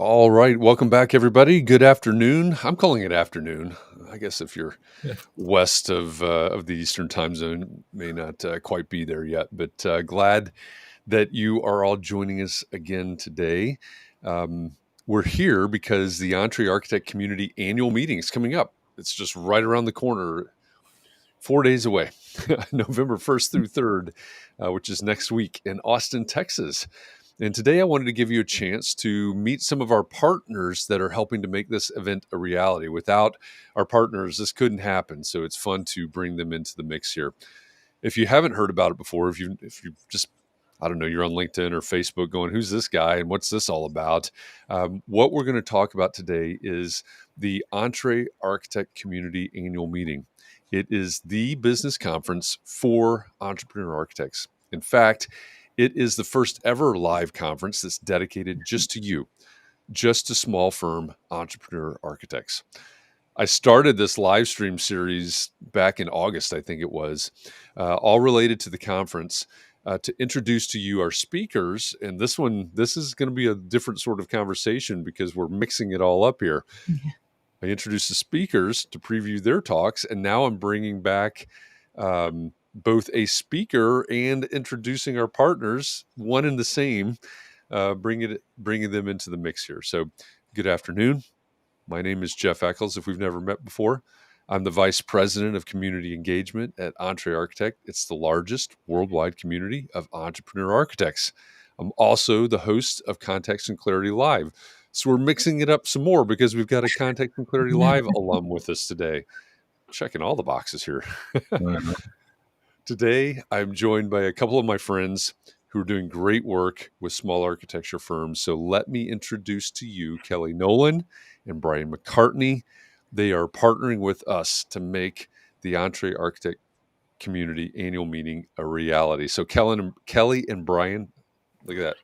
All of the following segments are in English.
All right, welcome back, everybody. Good afternoon. I'm calling it afternoon. I guess if you're Yeah. west of the Eastern Time Zone, may not quite be there yet. But glad that you are all joining us again today. Um, we're here because the EntreArchitect Community Annual Meeting is coming up. It's just right around the corner, 4 days away, November 1st through 3rd, which is next week in Austin, Texas. And today I wanted to give you a chance to meet some of our partners that are helping to make this event a reality. Without our partners, this couldn't happen. So it's fun to bring them into the mix here. If you haven't heard about it before, if you just, I don't know, you're on LinkedIn or Facebook going, who's this guy and what's this all about? What we're going to talk about today is the EntreArchitect Community Annual Meeting. It is the business conference for entrepreneur architects. In fact, it is the first ever live conference that's dedicated just to you, just to small firm entrepreneur architects. I started this live stream series back in August, I think it was, all related to the conference to introduce to you our speakers. And this is going to be a different sort of conversation because we're mixing it all up here. Yeah. I introduced the speakers to preview their talks, and now I'm bringing back both a speaker and introducing our partners, one and the same, bringing them into the mix here. So, good afternoon. My name is Jeff Eccles. If we've never met before, I'm the Vice President of Community Engagement at EntreArchitect. It's the largest worldwide community of entrepreneur architects. I'm also the host of Context and Clarity Live. So we're mixing it up some more because we've got a Context and Clarity Live alum with us today. Checking all the boxes here. Today, I'm joined by a couple of my friends who are doing great work with small architecture firms. So let me introduce to you Kelly Nolan and Bryon McCartney. They are partnering with us to make the EntreArchitect Community Annual Meeting a reality. So Kelly and Bryon, look at that.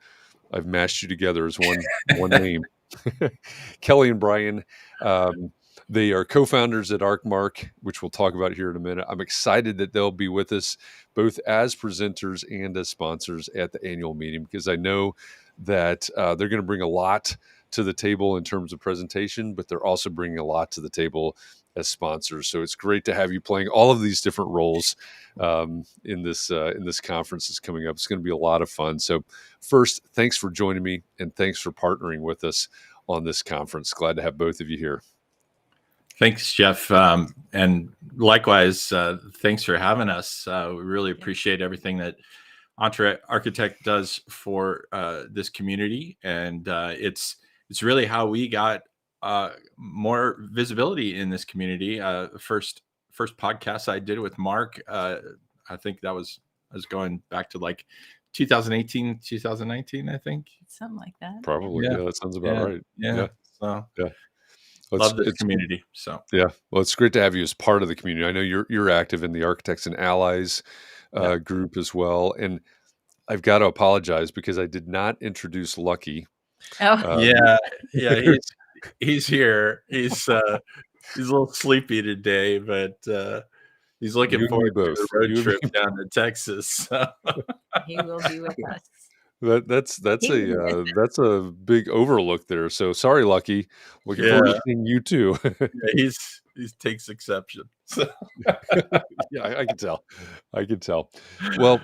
I've mashed you together as one name. Kelly and Bryon, um, they are co-founders at ARCHMARK, which we'll talk about here in a minute. I'm excited that they'll be with us both as presenters and as sponsors at the annual meeting because I know that they're going to bring a lot to the table in terms of presentation, but they're also bringing a lot to the table as sponsors. So it's great to have you playing all of these different roles in this conference that's coming up. It's going to be a lot of fun. So first, thanks for joining me and thanks for partnering with us on this conference. Glad to have both of you here. Thanks, Jeff. And likewise, thanks for having us. We really appreciate everything that EntreArchitect does for this community. And it's really how we got more visibility in this community. First podcast I did with Mark, I think I was going back to like 2018, 2019, I think. Something like that. Probably. Yeah, that sounds about right. Yeah. So yeah. Love this community. So yeah, well, it's great to have you as part of the community. I know you're active in the Architects and Allies group as well, and I've got to apologize because I did not introduce Lucky. Yeah, he's here. He's a little sleepy today, but he's looking forward to the road trip down to Texas. So. He will be with us. That's a big overlook there. So sorry, Lucky. Looking forward to seeing you too. Yeah, he takes exception. So. Yeah, I can tell. Well,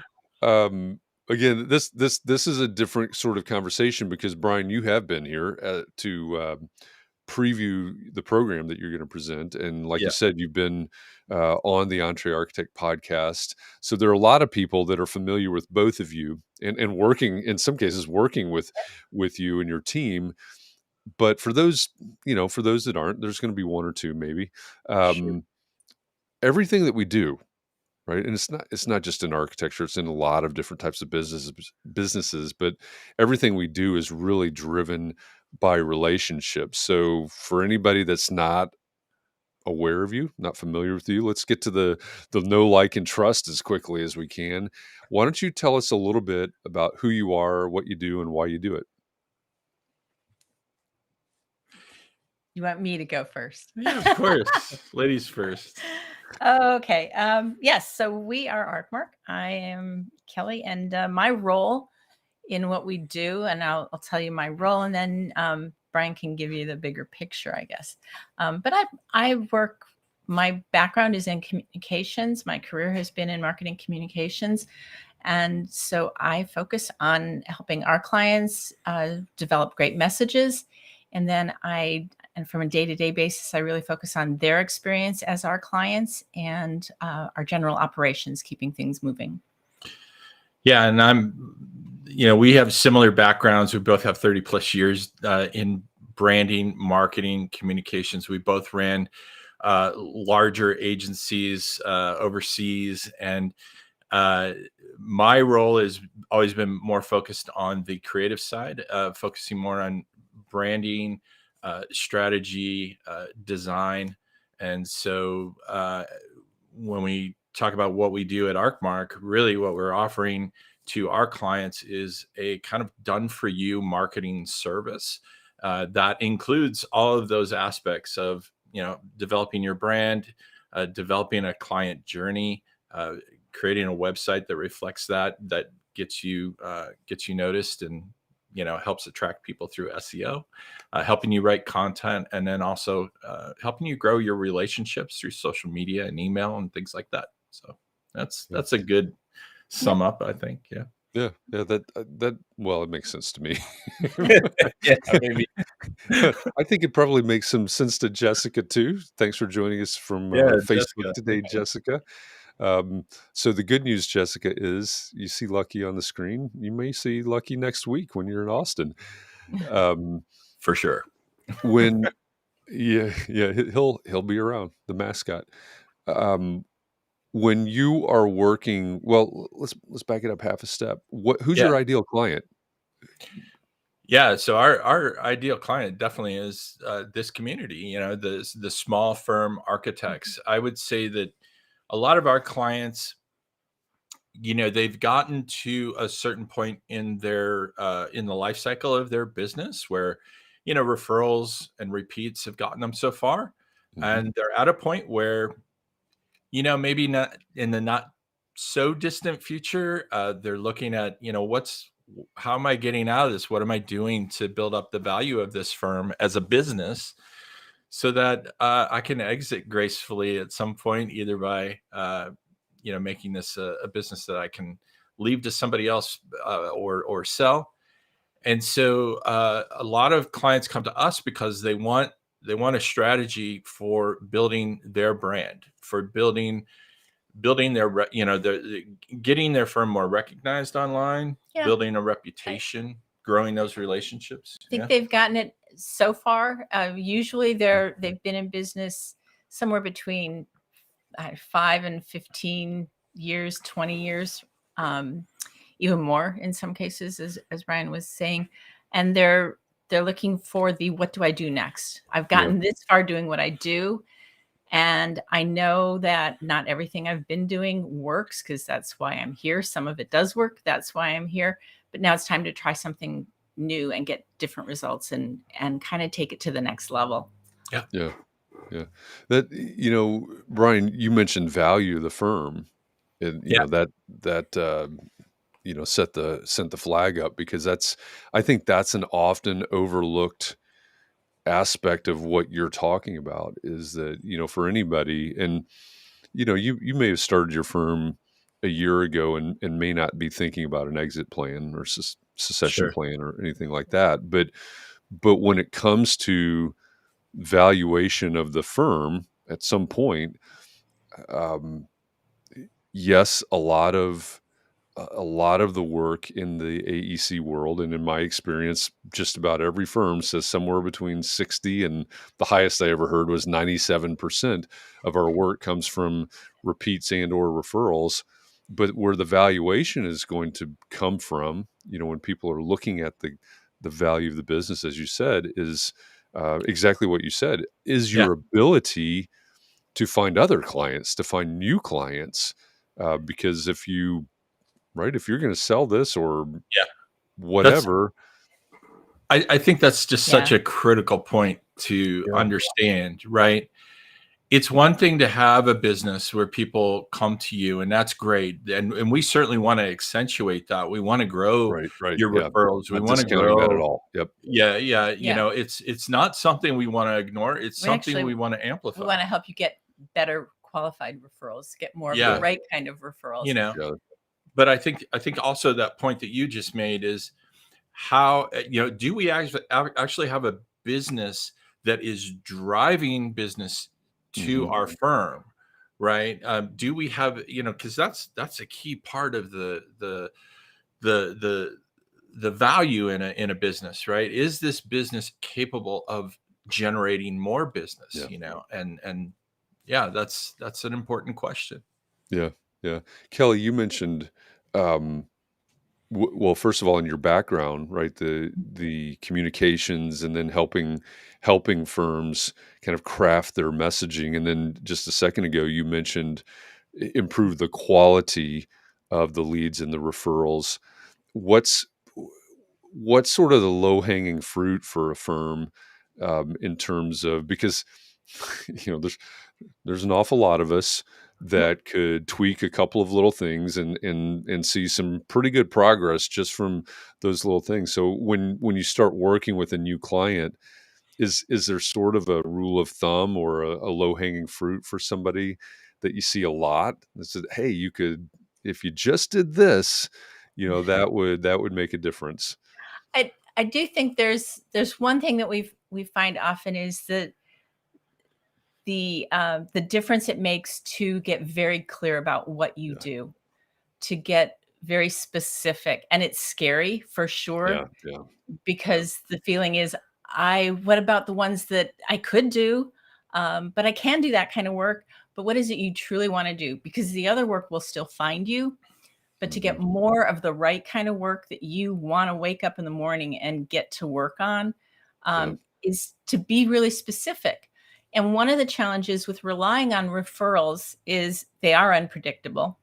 again, this is a different sort of conversation because Bryon, you have been here to preview the program that you're going to present, and like you said, you've been on the EntreArchitect podcast. So there are a lot of people that are familiar with both of you and working, in some cases, working with you and your team. But for those, for those that aren't, there's going to be one or two maybe. Sure. Everything that we do, right? And it's not just in architecture, it's in a lot of different types of businesses, but everything we do is really driven by relationships. So for anybody that's not aware of you, not familiar with you, let's get to the know, like, and trust as quickly as we can. Why don't you tell us a little bit about who you are, what you do, and why you do it? You want me to go first? Yeah, of course. Ladies first. Okay. Yes. So we are ARCHMARK. I am Kelly, and my role in what we do, and I'll tell you my role, and then Bryon can give you the bigger picture, I guess. But my background is in communications. My career has been in marketing communications. And so I focus on helping our clients develop great messages. And then from a day-to-day basis, I really focus on their experience as our clients and our general operations, keeping things moving. Yeah. And we have similar backgrounds. We both have 30 plus years in branding, marketing, communications. We both ran larger agencies overseas, and my role has always been more focused on the creative side, focusing more on branding, strategy, design. And so when we talk about what we do at ARCHMARK, really what we're offering to our clients is a kind of done for you marketing service that includes all of those aspects of developing your brand, developing a client journey, creating a website that reflects that gets you noticed and helps attract people through SEO, helping you write content, and then also helping you grow your relationships through social media and email and things like that. So that's a good sum up, I think. Yeah. That well, it makes sense to me. Yeah, maybe. I think it probably makes some sense to Jessica too. Thanks for joining us from Facebook Jessica. today, Jessica. So the good news, Jessica, is you see Lucky on the screen. You may see Lucky next week when you're in Austin. For sure. Yeah, he'll be around, the mascot. When you are working, well, let's back it up half a step. Who's your ideal client? Yeah, so our ideal client definitely is this community. The small firm architects. I would say that a lot of our clients, they've gotten to a certain point in their in the life cycle of their business where referrals and repeats have gotten them so far, and they're at a point where maybe not in the not so distant future, they're looking at how am I getting out of this? What am I doing to build up the value of this firm as a business so that I can exit gracefully at some point, either by making this a business that I can leave to somebody else or sell. And so a lot of clients come to us because they want a strategy for building their brand, for building their getting their firm more recognized online, building a reputation, growing those relationships. I think they've gotten it so far. Usually they've been in business somewhere between 5 and 15 years, 20 years, even more in some cases, as Bryon was saying. And they're looking for what do I do next? I've gotten this far doing what I do. And I know that not everything I've been doing works, because that's why I'm here. Some of it does work. That's why I'm here. But now it's time to try something new and get different results and kind of take it to the next level. Yeah. That, Bryon, you mentioned value of the firm, and that sent the flag up, because I think that's an often overlooked aspect of what you're talking about, is that, for anybody, and, you may have started your firm a year ago and may not be thinking about an exit plan or succession plan or anything like that. But when it comes to valuation of the firm at some point, yes, a lot of the work in the AEC world, and in my experience, just about every firm says somewhere between 60 and the highest I ever heard was 97% of our work comes from repeats and or referrals. But where the valuation is going to come from, when people are looking at the value of the business, as you said, is exactly what you said, is your ability to find other clients, to find new clients, because if you're going to sell this or whatever. I think that's just such a critical point to understand, right? it's one thing to have a business where people come to you, and that's great. And we certainly want to accentuate that. We want to grow Right. your Yeah. referrals. We Not want to discounting that at grow. all. Yep. Yeah. Yeah. It's not something we want to ignore. It's something we want to We amplify. want to help you get better qualified referrals, get more of Yeah. the right kind of referrals. Yeah. But I think also that point that you just made is how, do we actually have a business that is driving business to our firm, right? Do we have, because that's a key part of the value in a business, right? Is this business capable of generating more business? And yeah, that's an important question. Yeah. Kelly, you mentioned, well, first of all, in your background, right, the communications, and then helping firms kind of craft their messaging, and then just a second ago, you mentioned improve the quality of the leads and the referrals. What's what's sort of the low hanging fruit for a firm, in terms of, because there's an awful lot of us that could tweak a couple of little things and see some pretty good progress just from those little things. So when you start working with a new client, is there sort of a rule of thumb or a low hanging fruit for somebody that you see a lot that said, hey, you could, if you just did this, that would make a difference? I do think there's one thing that we find often is that the difference it makes to get very clear about what you do, to get very specific. And it's scary for sure, because the feeling is, what about the ones that I could do, but I can do that kind of work, but what is it you truly want to do? Because the other work will still find you, but to get more of the right kind of work that you want to wake up in the morning and get to work on, is to be really specific. And one of the challenges with relying on referrals is they are unpredictable.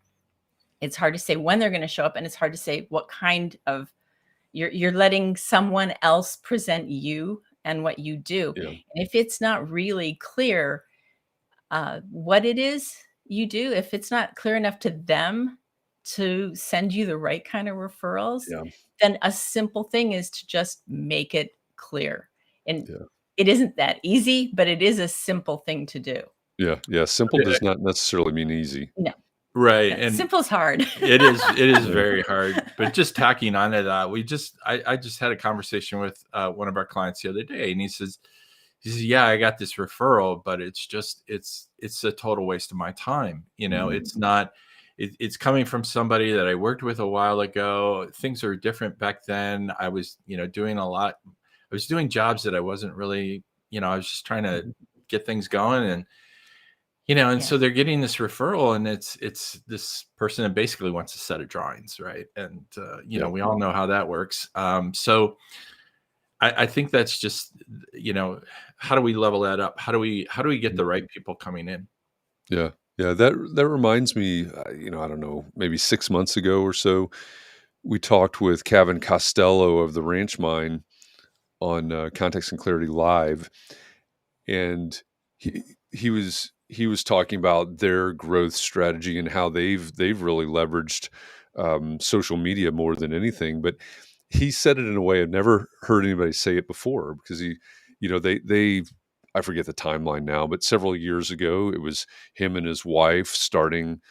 It's hard to say when they're going to show up, and it's hard to say what kind of, you're letting someone else present you and what you do. And if it's not really clear what it is you do, if it's not clear enough to them to send you the right kind of referrals, then a simple thing is to just make it clear. And it isn't that easy, but it is a simple thing to do. Simple does not necessarily mean easy. No. Right. No, and simple is hard. It is very hard. But just tacking on to that, I just had a conversation with one of our clients the other day, and he says, yeah, I got this referral, but it's a total waste of my time. It's not, it's coming from somebody that I worked with a while ago. Things are different back then. I was, doing a lot. I was doing jobs that I wasn't really, I was just trying to get things going, and so they're getting this referral, and it's this person that basically wants a set of drawings, right? And we all know how that works. So I think that's just, how do we level that up? How do we get the right people coming in? Yeah. That reminds me, I don't know, maybe 6 months ago or so, we talked with Kevin Costello of the Ranch Mine on Context and Clarity Live, and he was talking about their growth strategy and how they've really leveraged social media more than anything. But he said it in a way I've never heard anybody say it before, because they I forget the timeline now, but several years ago, it was him and his wife starting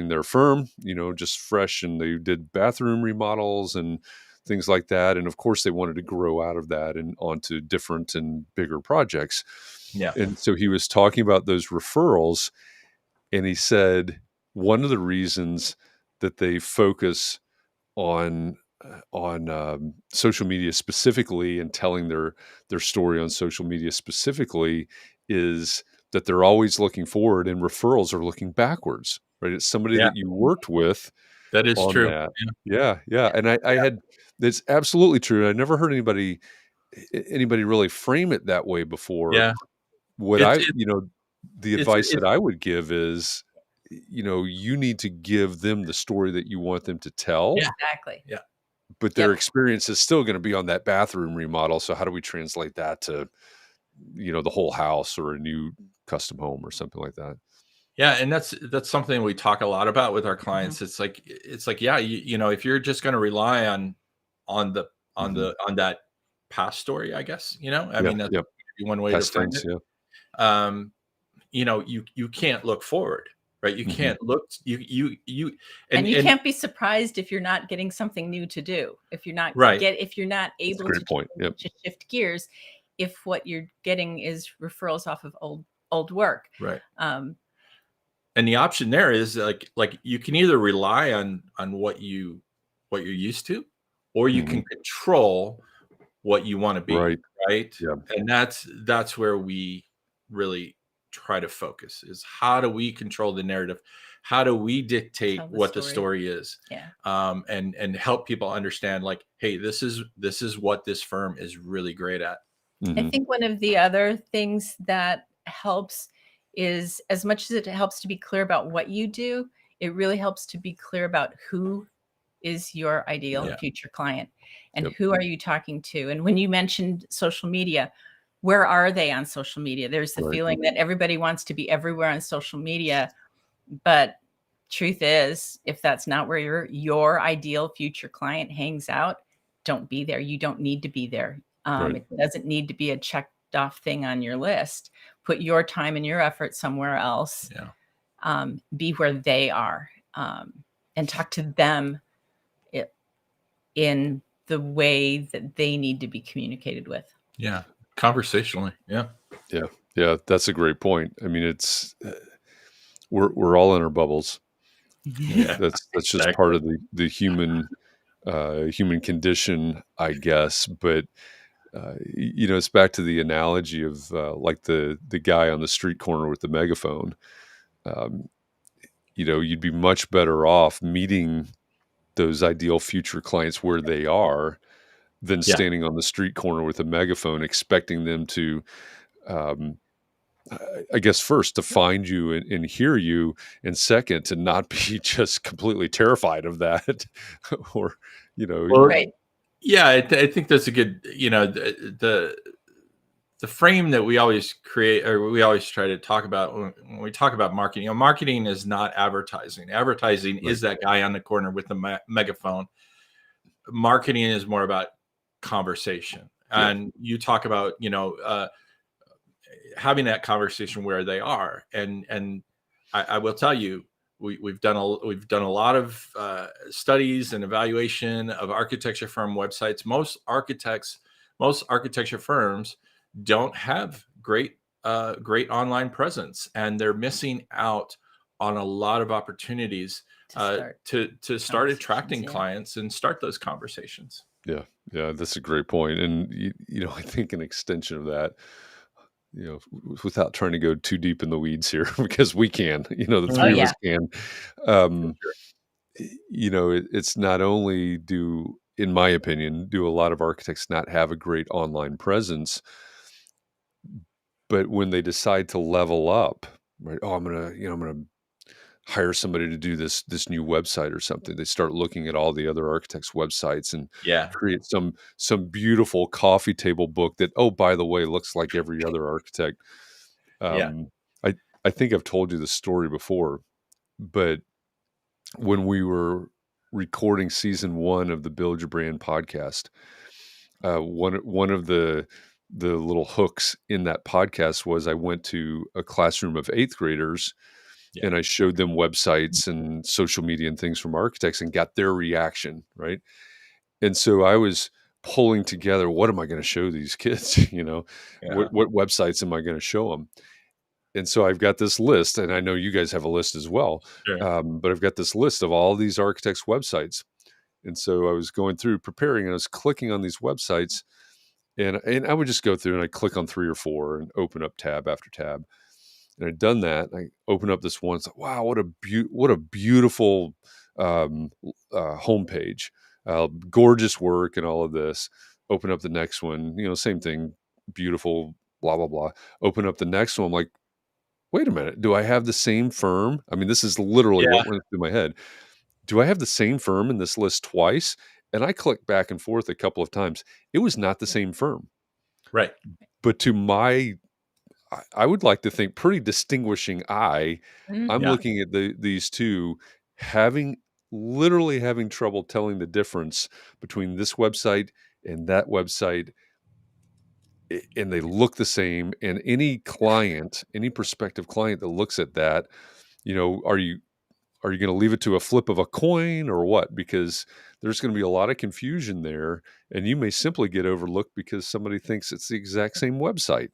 their firm, just fresh, and they did bathroom remodels and things like that. And of course, they wanted to grow out of that and onto different and bigger projects. Yeah. And so he was talking about those referrals, and he said one of the reasons that they focus on social media specifically, and telling their story on social media specifically, is that they're always looking forward, and referrals are looking backwards, right? It's somebody that you worked with. That is true. That. Yeah. And I had, that's absolutely true. I never heard anybody really frame it that way before. Yeah. What the advice that I would give is, you need to give them the story that you want them to tell. Yeah, exactly. Yeah. But their experience is still going to be on that bathroom remodel. So how do we translate that to, the whole house or a new custom home or something like that. Yeah, and that's something we talk a lot about with our clients. It's like, yeah, if you're just going to rely on the on that past story, I guess, I Yeah. mean, that's Yep. one way to Past frame tense. it. Yeah. You can't look forward, right? You Mhm. can't look and you can't be surprised if you're not getting something new to do. If you're not right. able great point. Yep. to shift gears, if what you're getting is referrals off of old work. Right. And the option there is like you can either rely on what you're used to, or you can control what you want to be. Right. Yeah. And that's where we really try to focus, is how do we control the narrative? How do we dictate what the story is? Yeah. And help people understand, like, hey, this is what this firm is really great at. I think one of the other things that helps is, as much as it helps to be clear about what you do, it really helps to be clear about who is your ideal future client, and who are you talking to. And when you mentioned social media, where are they on social media? There's the feeling that everybody wants to be everywhere on social media, but truth is, if that's not where your ideal future client hangs out, don't be there. You don't need to be there. It doesn't need to be a checked off thing on your list. Put your time and your effort somewhere else. Yeah. Be where they are, and talk to them in the way that they need to be communicated with. Yeah. Conversationally. Yeah. Yeah. Yeah. That's a great point. I mean, it's we're all in our bubbles. Yeah. That's just part of the human condition, I guess. But it's back to the analogy of like the guy on the street corner with the megaphone. You'd be much better off meeting those ideal future clients where they are than standing on the street corner with a megaphone, expecting them to, I guess, first to find you and hear you, and second to not be just completely terrified of that, or Right. Yeah, I think that's a good, the frame that we always create, or we always try to talk about when we talk about marketing. Marketing is not advertising. Advertising is that guy on the corner with the megaphone. Marketing is more about conversation. And you talk about, having that conversation where they are. And I will tell you, we've done a lot of studies and evaluation of architecture firm websites. Most architecture firms don't have great online presence, and they're missing out on a lot of opportunities to start attracting clients and start those conversations. Yeah, that's a great point. And I think an extension of that, without trying to go too deep in the weeds here, because we can, the three of us can. It's not only in my opinion, do a lot of architects not have a great online presence, but when they decide to level up, right? Oh, I'm gonna hire somebody to do this new website or something. They start looking at all the other architects' websites and create some beautiful coffee table book that, oh, by the way, looks like every other architect. I think I've told you the story before, but when we were recording season 1 of the Build Your Brand podcast, one of the little hooks in that podcast was I went to a classroom of 8th graders. And I showed them websites and social media and things from architects and got their reaction, right? And so I was pulling together, what am I going to show these kids? What websites am I going to show them? And so I've got this list, and I know you guys have a list as well, but I've got this list of all these architects' websites. And so I was going through preparing, and I was clicking on these websites, and I would just go through and I click on 3 or 4 and open up tab after tab. And I'd done that. I opened up this one. It's like, wow, what a beautiful homepage, gorgeous work, and all of this. Open up the next one. Same thing, beautiful, blah blah blah. Open up the next one. I'm like, wait a minute, do I have the same firm? I mean, this is literally what went through my head. Do I have the same firm in this list twice? And I clicked back and forth a couple of times. It was not the same firm. Right. but to I would like to think pretty distinguishing eye, I'm Yeah. looking at these two, literally having trouble telling the difference between this website and that website, and they look the same. And any prospective client that looks at that, are you going to leave it to a flip of a coin or what? Because there's going to be a lot of confusion there, and you may simply get overlooked because somebody thinks it's the exact same website.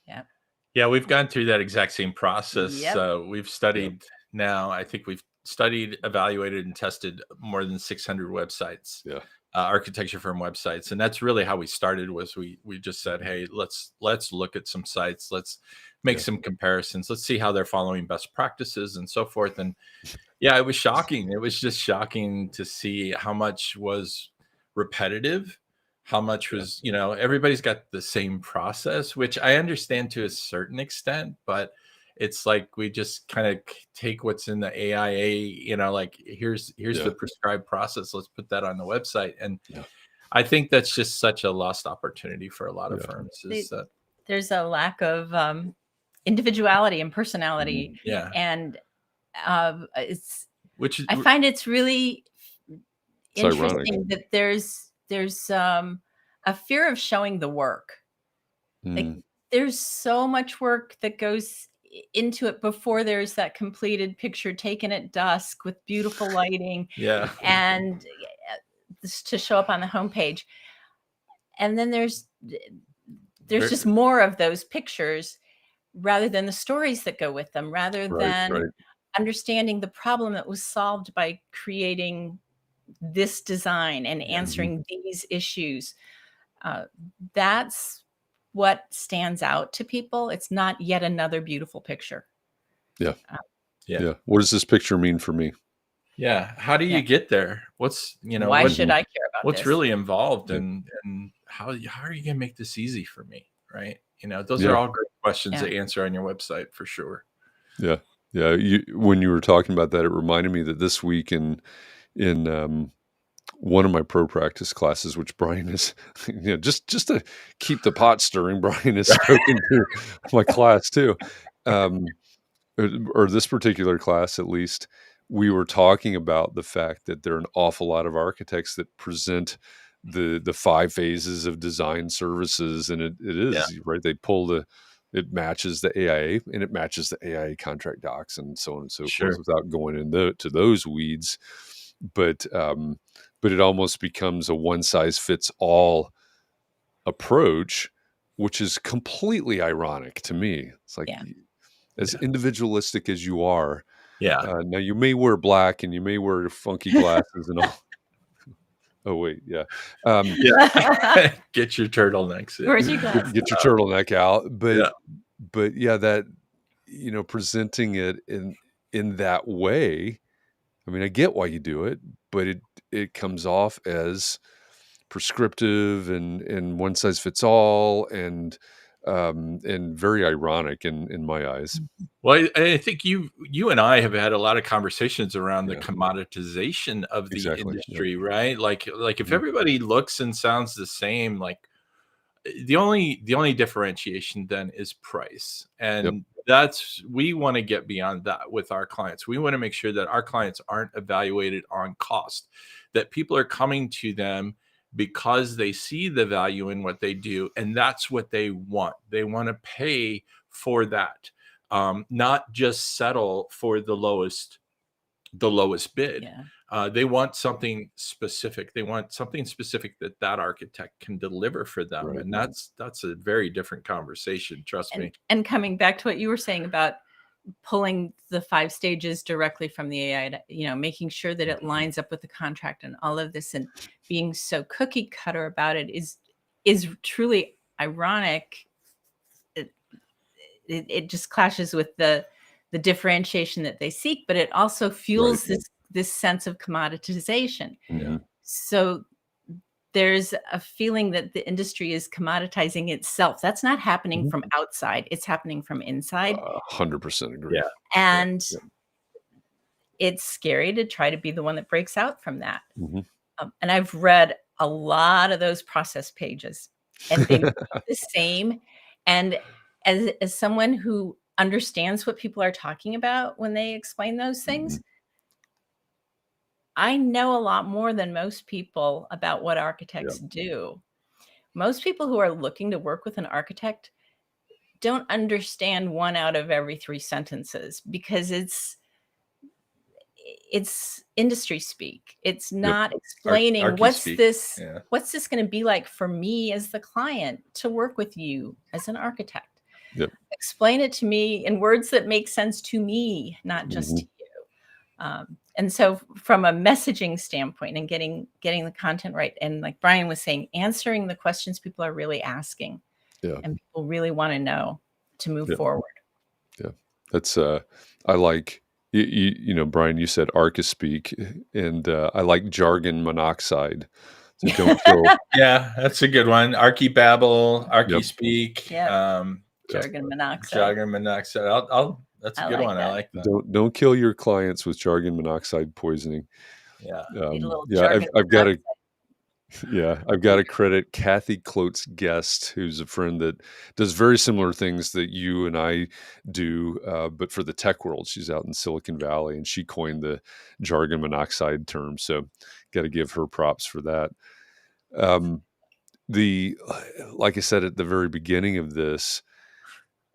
Yep. Yeah, we've gone through that exact same process. Yep. We've studied now, I think we've studied, evaluated, and tested more than 600 websites, Yeah. architecture firm websites. And that's really how we started. Was we just said, hey, let's look at some sites. Let's make some comparisons. Let's see how they're following best practices and so forth. And yeah, it was shocking. It was just shocking to see how much was repetitive, how much was, everybody's got the same process, which I understand to a certain extent, but it's like we just kind of take what's in the AIA, like here's the prescribed process. Let's put that on the website. And I think that's just such a lost opportunity for a lot of firms. There's a lack of individuality and personality. And I find it's really interesting ironic that there's a fear of showing the work. Like, there's so much work that goes into it before there's that completed picture taken at dusk with beautiful lighting. And to show up on the homepage. And then there's just more of those pictures rather than the stories that go with them, rather than understanding the problem that was solved by creating this design and answering these issues. That's what stands out to people. It's not yet another beautiful picture. Yeah. What does this picture mean for me? Yeah. How do you get there? What's, why should I care about what's this? really involved, and how are you going to make this easy for me? Right. Those are all great questions to answer on your website for sure. Yeah. Yeah. When you were talking about that, it reminded me that this week in one of my pro practice classes, which Bryon is, just to keep the pot stirring, Bryon has spoken to my class too. Or this particular class, at least, we were talking about the fact that there are an awful lot of architects that present the 5 phases of design services, and it is right. They pull it matches the AIA, and it matches the AIA contract docs, and so on and so forth, without going into those weeds. But it almost becomes a one size fits all approach, which is completely ironic to me. It's like, as individualistic as you are, now you may wear black and you may wear funky glasses and all. Oh wait, get your turtlenecks. Where's your glasses? Get your turtleneck out, but that presenting it in that way. I mean, I get why you do it, but it comes off as prescriptive and one size fits all, and very ironic in my eyes. Well, I think you and I have had a lot of conversations around the commoditization of the industry, right? Like if everybody looks and sounds the same, like the only differentiation then is price. And we want to get beyond that with our clients. We want to make sure that our clients aren't evaluated on cost, that people are coming to them because they see the value in what they do, and that's what they want. They want to pay for that, not just settle for the lowest bid. They want something specific. They want something specific that architect can deliver for them, and that's a very different conversation. Trust me. And coming back to what you were saying about pulling the 5 stages directly from the AI, making sure that it lines up with the contract and all of this, and being so cookie cutter about it is truly ironic. It just clashes with the differentiation that they seek, but it also fuels this sense of commoditization. So there's a feeling that the industry is commoditizing itself. That's not happening from outside. It's happening from inside. 100% agree. And it's scary to try to be the one that breaks out from that. And I've read a lot of those process pages, and they look the same. And as someone who understands what people are talking about when they explain those things, I know a lot more than most people about what architects do. Most people who are looking to work with an architect don't understand 1 out of every 3 sentences because it's industry speak. It's not explaining what's this going to be like for me as the client to work with you as an architect. Explain it to me in words that make sense to me, not just to you. And so from a messaging standpoint and getting the content right, and like Bryon was saying, answering the questions people are really asking and people really want to know to move forward. That's I like you know, Bryon, you said speak, and I like jargon monoxide. So don't kill. Yeah, that's a good one. Archibabble, Archispeak, jargon monoxide. Jargon monoxide. That's a good one. I like that. Don't kill your clients with jargon monoxide poisoning. I've got to. Yeah, I've got to credit Kathy Klote's guest, who's a friend that does very similar things that you and I do, but for the tech world. She's out in Silicon Valley, and she coined the jargon monoxide term. So, got to give her props for that. Like I said at the very beginning of this,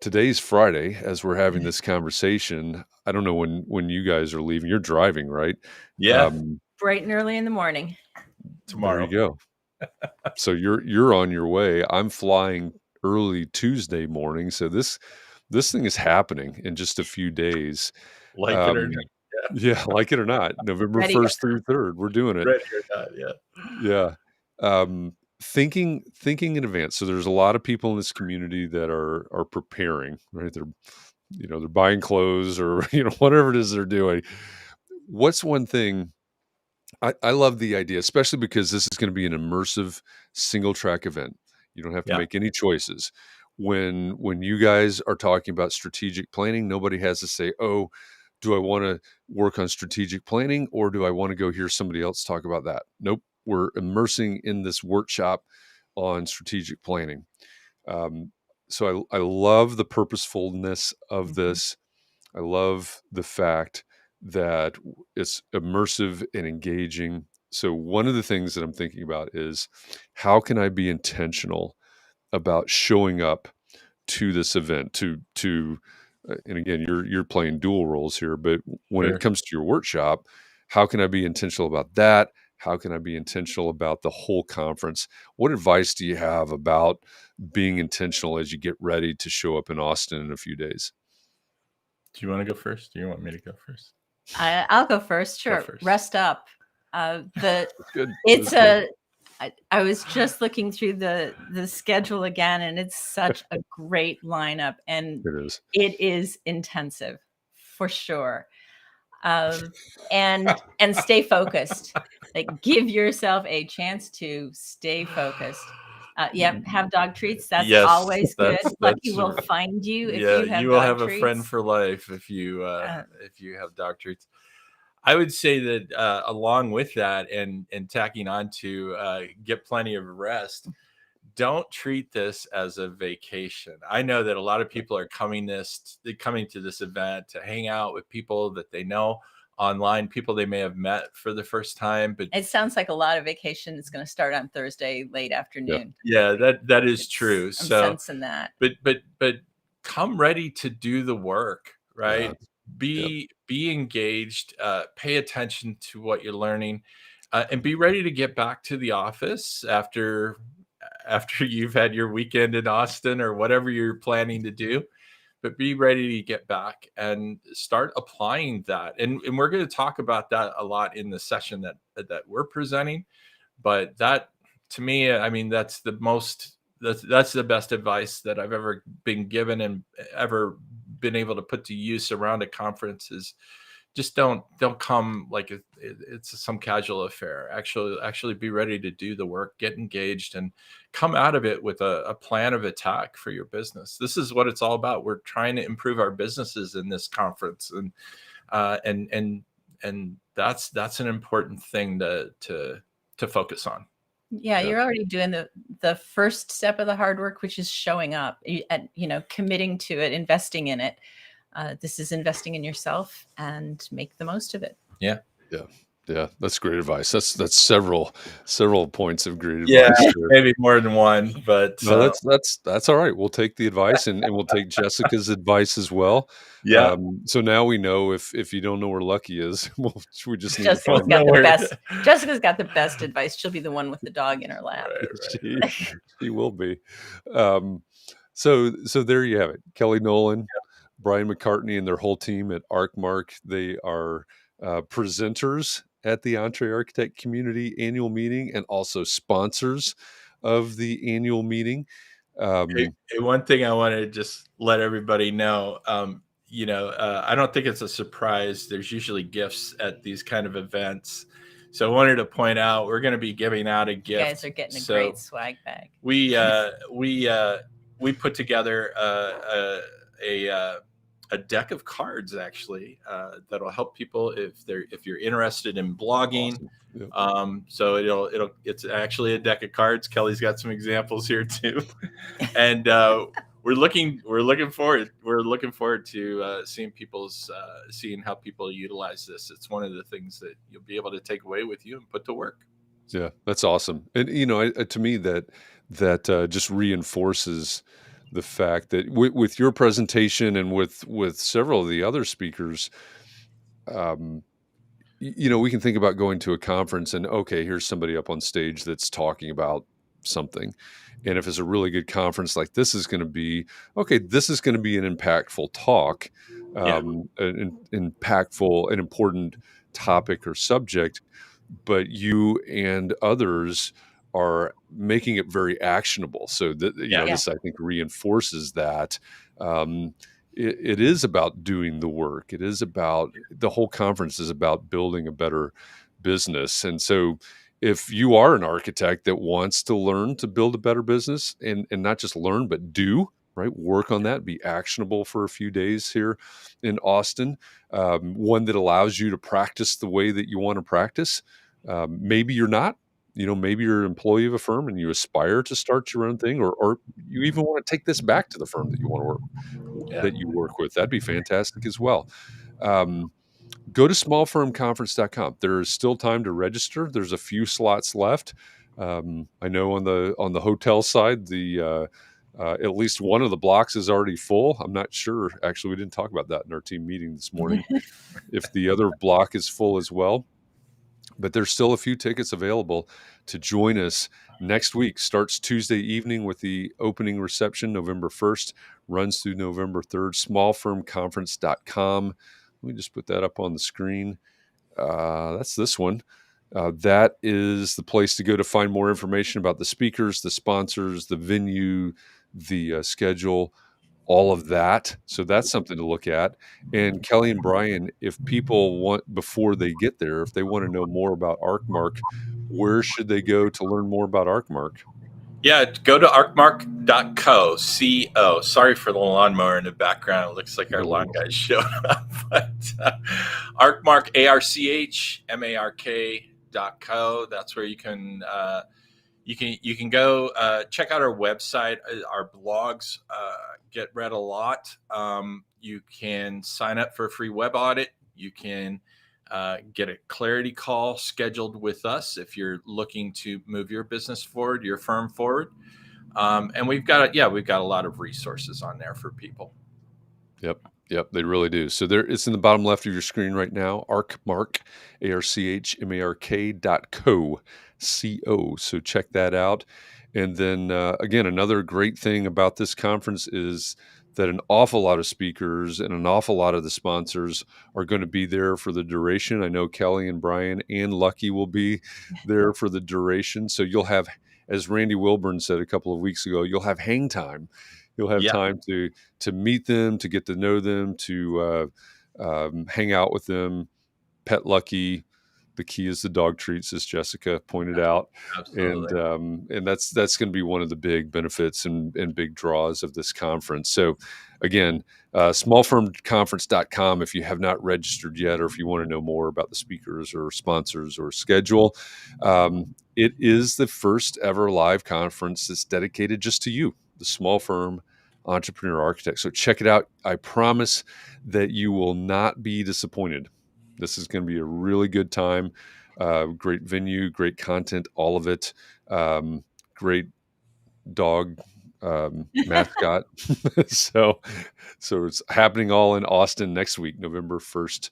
today's Friday, as we're having this conversation. I don't know when you guys are leaving. You're driving, right? Yeah, bright and early in the morning. Tomorrow. There you go. So you're on your way. I'm flying early Tuesday morning. So this thing is happening in just a few days. Like it or not. Yeah, like it or not. November 1st through 3rd, we're doing it. Ready or not, yeah. Thinking in advance. So there's a lot of people in this community that are preparing, right? They're buying clothes or whatever it is they're doing. What's one thing? I love the idea, especially because this is going to be an immersive single track event. You don't have to make any choices. When you guys are talking about strategic planning, nobody has to say, oh, do I want to work on strategic planning or do I want to go hear somebody else talk about that? Nope. We're immersing in this workshop on strategic planning. So I love the purposefulness of this. I love the fact that it's immersive and engaging. So one of the things that I'm thinking about is how can I be intentional about showing up to this event to and again, you're playing dual roles here, but when it comes to your workshop, how can I be intentional about that? How can I be intentional about the whole conference? What advice do you have about being intentional as you get ready to show up in Austin in a few days? Do you want to go first? Do you want me to go first? I'll go first. Sure. Rest up. Good. I was just looking through the schedule again, and it's such a great lineup, and it is intensive for sure. And stay focused. Like, give yourself a chance to stay focused. Have dog treats. That's always good. Lucky will find you if you have dog treats. You will have a friend for life if you have dog treats. I would say that along with that and tacking on to get plenty of rest, don't treat this as a vacation. I know that a lot of people are coming to this event to hang out with people that they know online, people they may have met for the first time. But it sounds like a lot of vacation is going to start on Thursday late afternoon. Yeah, that is true. I'm sensing that. But come ready to do the work, right? Be engaged, pay attention to what you're learning, and be ready to get back to the office after you've had your weekend in Austin or whatever you're planning to do. But be ready to get back and start applying that. And we're going to talk about that a lot in the session that we're presenting. But that, to me, I mean, that's the best advice that I've ever been given and ever been able to put to use around a conference is just don't come like it's some casual affair. Actually be ready to do the work, get engaged, and come out of it with a plan of attack for your business. This is what it's all about. We're trying to improve our businesses in this conference, and that's an important thing to focus on. Yeah, you're already doing the first step of the hard work, which is showing up and, committing to it, investing in it. This is investing in yourself, and make the most of it. Yeah. Yeah, that's great advice. That's several points of great Yeah, advice there. maybe more than one, but No, that's all right. We'll take the advice, and we'll take Jessica's advice as well. yeah. So now we know if you don't know where Lucky is, we just need to Jessica's find got out. the best. Jessica's got the best advice. She'll be the one with the dog in her lap. Right. She will be. So there you have it. Kelly Nolan, Bryon McCartney, and their whole team at ARCHMARK. They are presenters at the EntreArchitect Community Annual Meeting, and also sponsors of the annual meeting. Hey, one thing I want to just let everybody know, I don't think it's a surprise. There's usually gifts at these kind of events. So I wanted to point out, we're going to be giving out a gift. You guys are getting a great swag bag. We put together a deck of cards, actually, that'll help people if you're interested in blogging. Awesome. Yep. So it's actually a deck of cards. Kelly's got some examples here too, and we're looking forward to seeing how people utilize this. It's one of the things that you'll be able to take away with you and put to work. Yeah, that's awesome. And to me, that just reinforces the fact that with your presentation and with several of the other speakers, we can think about going to a conference and, okay, here's somebody up on stage that's talking about something. And if it's a really good conference, like this is going to be an impactful talk, an important topic or subject, but you and others are making it very actionable. So that, this, I think, reinforces that. It is about doing the work. It is about, the whole conference is about building a better business. And so if you are an architect that wants to learn to build a better business, and not just learn, but do, right, work on that, be actionable for a few days here in Austin, one that allows you to practice the way that you want to practice. Maybe you're not. Maybe you're an employee of a firm and you aspire to start your own thing, or you even want to take this back to the firm that you want to work that you work with. That'd be fantastic as well. Go to smallfirmconference.com. There is still time to register. There's a few slots left. I know on the hotel side, at least one of the blocks is already full. I'm not sure. Actually, we didn't talk about that in our team meeting this morning, if the other block is full as well. But there's still a few tickets available to join us next week. Starts Tuesday evening with the opening reception, November 1st, runs through November 3rd, smallfirmconference.com. Let me just put that up on the screen. That's this one. That is the place to go to find more information about the speakers, the sponsors, the venue, the schedule, all of that. So that's something to look at. And Kelly and Bryon, if people want, before they get there, if they want to know more about ARCHMARK, where should they go to learn more about ARCHMARK? Yeah, go to archmark.co. C-O. Sorry for the lawnmower in the background. It looks like our lawn guys showed up. But ARCHMARK, ARCHMARK.co. That's where you can go check out our website. Our blogs get read a lot. You can sign up for a free web audit. You can get a clarity call scheduled with us if you're looking to move your business forward, your firm forward. And we've got a lot of resources on there for people. Yep, they really do. So it's in the bottom left of your screen right now, ARCHMARK, ARCHMARK.co. C-O. So check that out. And then again, another great thing about this conference is that an awful lot of speakers and an awful lot of the sponsors are going to be there for the duration. I know Kelly and Bryon and Lucky will be there for the duration. So you'll have, as Randy Wilburn said a couple of weeks ago, you'll have hang time. You'll have time to meet them, to get to know them, to hang out with them, pet Lucky, The key is the dog treats, as Jessica pointed out. Absolutely. And that's going to be one of the big benefits and big draws of this conference. So again, smallfirmconference.com if you have not registered yet, or if you want to know more about the speakers or sponsors or schedule. It is the first ever live conference that's dedicated just to you, the small firm entrepreneur architect. So check it out. I promise that you will not be disappointed. This is going to be a really good time. Great venue, great content, all of it. Great dog mascot. so it's happening all in Austin next week, November 1st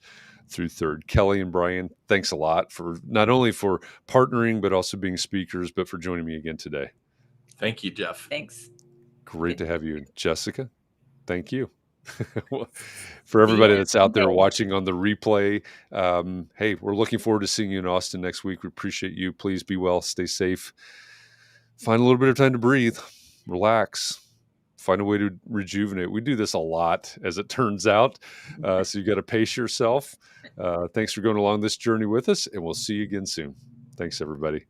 through 3rd. Kelly and Bryon, thanks a lot for not only for partnering, but also being speakers, but for joining me again today. Thank you, Jeff. Thanks. Great to have you. Jessica, thank you. For everybody that's out there watching on the replay, hey, we're looking forward to seeing you in Austin next week. We appreciate you. Please be well, stay safe. Find a little bit of time to breathe, relax, find a way to rejuvenate. We do this a lot, as it turns out. So you got to pace yourself. Thanks for going along this journey with us, and we'll see you again soon. Thanks, everybody.